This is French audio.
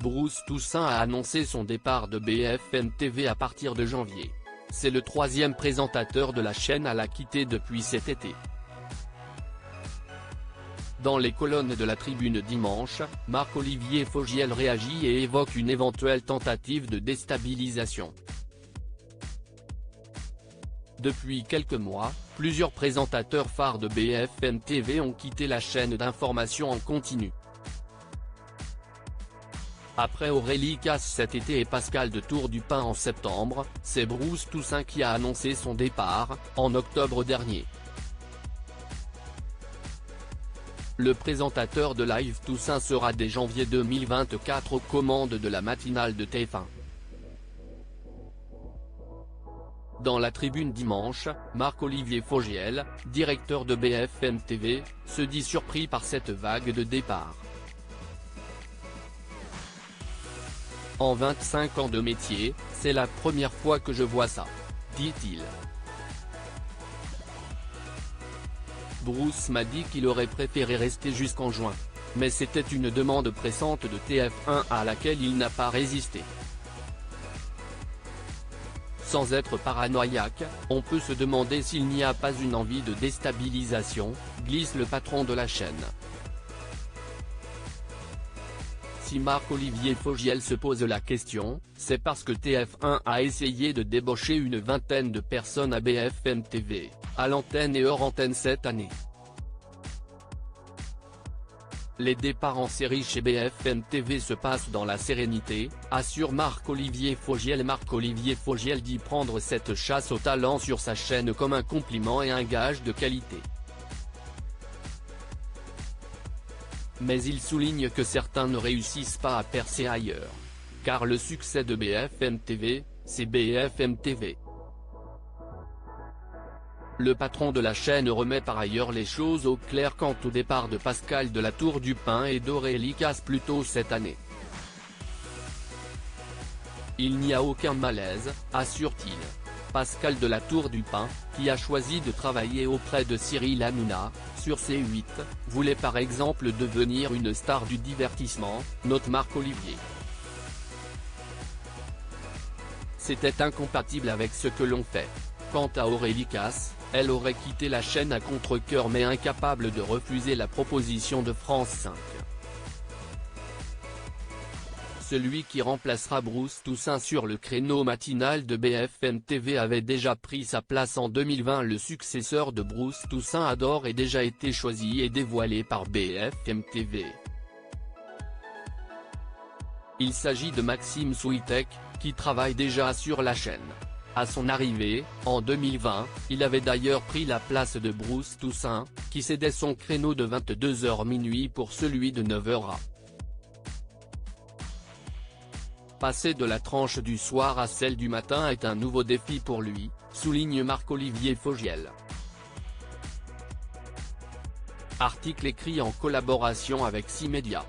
Bruce Toussaint a annoncé son départ de BFM TV à partir de janvier. C'est le troisième présentateur de la chaîne à la quitter depuis cet été. Dans les colonnes de la Tribune dimanche, Marc-Olivier Fogiel réagit et évoque une éventuelle tentative de déstabilisation. Depuis quelques mois, plusieurs présentateurs phares de BFM TV ont quitté la chaîne d'information en continu. Après Aurélie Casse cet été et Pascal de Tour-du-Pin en septembre, c'est Bruce Toussaint qui a annoncé son départ, en octobre dernier. Le présentateur de Live Toussaint sera dès janvier 2024 aux commandes de la matinale de TF1. Dans la Tribune dimanche, Marc-Olivier Fogiel, directeur de BFM TV, se dit surpris par cette vague de départ. En 25 ans de métier, c'est la première fois que je vois ça, dit-il. Bruce m'a dit qu'il aurait préféré rester jusqu'en juin. Mais c'était une demande pressante de TF1 à laquelle il n'a pas résisté. Sans être paranoïaque, on peut se demander s'il n'y a pas une envie de déstabilisation, glisse le patron de la chaîne. Si Marc-Olivier Fogiel se pose la question, c'est parce que TF1 a essayé de débaucher une vingtaine de personnes à BFM TV, à l'antenne et hors antenne cette année. Les départs en série chez BFM TV se passent dans la sérénité, assure Marc-Olivier Fogiel. Marc-Olivier Fogiel dit prendre cette chasse au talent sur sa chaîne comme un compliment et un gage de qualité. Mais il souligne que certains ne réussissent pas à percer ailleurs. Car le succès de BFM TV, c'est BFM TV. Le patron de la chaîne remet par ailleurs les choses au clair quant au départ de Pascal de la Tour-du-Pin et d'Aurélie Casse plus tôt cette année. Il n'y a aucun malaise, assure-t-il. Pascal de la Tour-du-Pin, qui a choisi de travailler auprès de Cyril Hanouna, sur C8, voulait par exemple devenir une star du divertissement, note Marc-Olivier. C'était incompatible avec ce que l'on fait. Quant à Aurélie Casse, elle aurait quitté la chaîne à contre-cœur mais incapable de refuser la proposition de France 5. Celui qui remplacera Bruce Toussaint sur le créneau matinal de BFM TV avait déjà pris sa place en 2020. Le successeur de Bruce Toussaint a d'ores et déjà été choisi et dévoilé par BFM TV. Il s'agit de Maxime Souitek, qui travaille déjà sur la chaîne. À son arrivée, en 2020, il avait d'ailleurs pris la place de Bruce Toussaint, qui cédait son créneau de 22h minuit pour celui de 9h. Passer de la tranche du soir à celle du matin est un nouveau défi pour lui, souligne Marc-Olivier Fogiel. Article écrit en collaboration avec 6 médias.